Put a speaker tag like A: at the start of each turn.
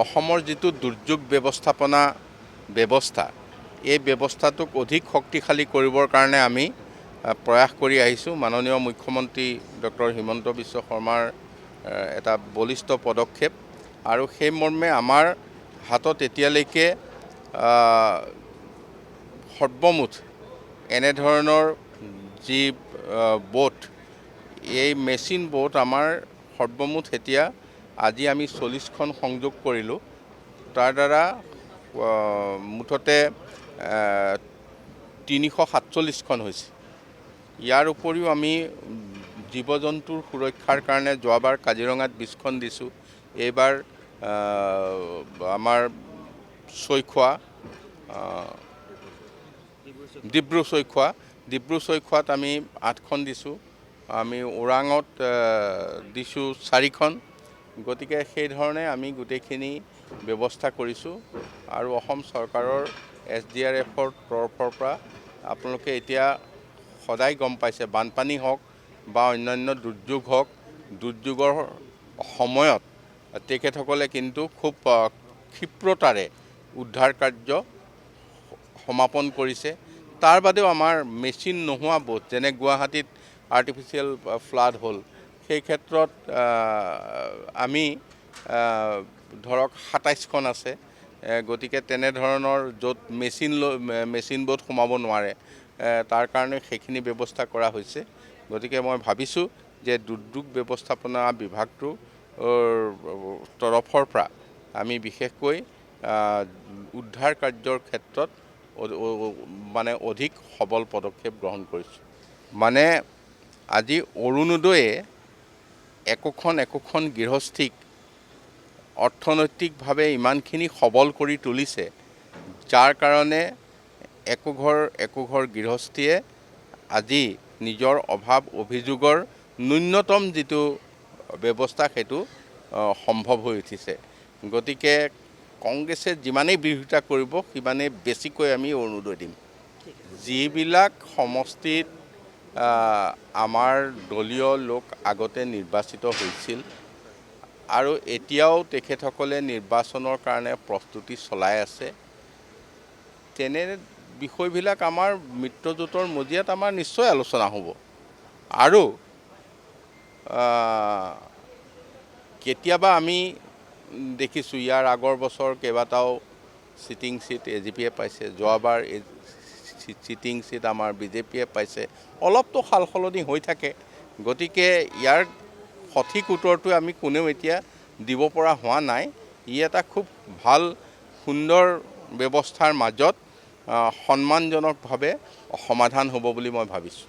A: অসমৰ যিটো দুৰ্যোগ ব্যৱস্থাপনা ব্যৱস্থা এই ব্যৱস্থাটোক অধিক শক্তিশালী কৰিবৰ কাৰণে আমি প্ৰয়াস কৰি আহিছোঁ। মাননীয় মুখ্যমন্ত্ৰী ডক্টৰ হিমন্ত বিশ্ব শৰ্মাৰ এটা বলিষ্ঠ পদক্ষেপ আৰু সেই মৰ্মে আমাৰ হাতত এতিয়ালৈকে সৰ্বমুঠ এনেধৰণৰ যি বোট, এই মেচিন বোট আমাৰ সৰ্বমুঠ এতিয়া আজি আমি 40খন সংযোগ কৰিলোঁ। তাৰ দ্বাৰা মুঠতে 347খন হৈছে। ইয়াৰ উপৰিও আমি জীৱ জন্তুৰ সুৰক্ষাৰ কাৰণে যোৱাবাৰ কাজিৰঙাত 20খন দিছোঁ। এইবাৰ আমাৰ চৈখোৱা, ডিব্ৰু চৈখোৱাত আমি 8খন দিছোঁ। আমি ওৰাঙত দিছোঁ 4খন। গতিকে সেইধৰণে আমি গোটেইখিনি ব্যৱস্থা কৰিছোঁ আৰু অসম চৰকাৰৰ SDRFৰ তৰফৰ পৰা আপোনালোকে এতিয়া সদায় গম পাইছে, বানপানী হওক বা অন্যান্য দুৰ্যোগ হওক, দুৰ্যোগৰ সময়ত তেখেতসকলে কিন্তু খুব ক্ষিপ্ৰতাৰে উদ্ধাৰ কাৰ্য সমাপন কৰিছে। তাৰ বাদেও আমাৰ মেচিন নোহোৱা বোট, যেনে গুৱাহাটীত আৰ্টিফিচিয়েল ফ্লাড হ'ল, সেই ক্ষেত্ৰত আমি ধৰক 27খন আছে। গতিকে তেনেধৰণৰ য'ত মেচিন বোট সোমাব নোৱাৰে, তাৰ কাৰণে সেইখিনি ব্যৱস্থা কৰা হৈছে। গতিকে মই ভাবিছোঁ যে দুৰ্যোগ ব্যৱস্থাপনা বিভাগটোৰ তৰফৰ পৰা আমি বিশেষকৈ উদ্ধাৰ কাৰ্যৰ ক্ষেত্ৰত মানে অধিক সবল পদক্ষেপ গ্ৰহণ কৰিছোঁ। মানে আজি অৰুণোদয়ে একোখন গৃহস্থীক অৰ্থনৈতিকভাৱে ইমানখিনি সবল কৰি তুলিছে, যাৰ কাৰণে একোঘৰ গৃহস্থীয়ে আজি নিজৰ অভাৱ অভিযোগৰ ন্যূনতম যিটো ব্যৱস্থা সেইটো সম্ভৱ হৈ উঠিছে। গতিকে কংগ্ৰেছে যিমানেই বিৰোধিতা কৰিব সিমানেই বেছিকৈ আমি অৰুণোদয় দিম। যিবিলাক সমষ্টিত আমাৰ দলীয় লোক আগতে নিৰ্বাচিত হৈছিল আৰু এতিয়াও তেখেতসকলে নিৰ্বাচনৰ কাৰণে প্ৰস্তুতি চলাই আছে, তেনে বিষয়বিলাক আমাৰ মিত্ৰজোঁটৰ মজিয়াত আমাৰ নিশ্চয় আলোচনা হ'ব। আৰু কেতিয়াবা আমি দেখিছোঁ ইয়াৰ আগৰ বছৰ কেইবাটাও চিটিং চিট AGPয়ে পাইছে, যোৱাবাৰ চিটিং চিট আমাৰ BJPয়ে পাইছে। অলপতো সাল সলনি হৈ থাকে। গতিকে ইয়াৰ সঠিক উত্তৰটো আমি কোনেও এতিয়া দিব পৰা হোৱা নাই। ই এটা খুব ভাল সুন্দৰ ব্যৱস্থাৰ মাজত সন্মানজনকভাৱে সমাধান হ'ব বুলি মই ভাবিছোঁ।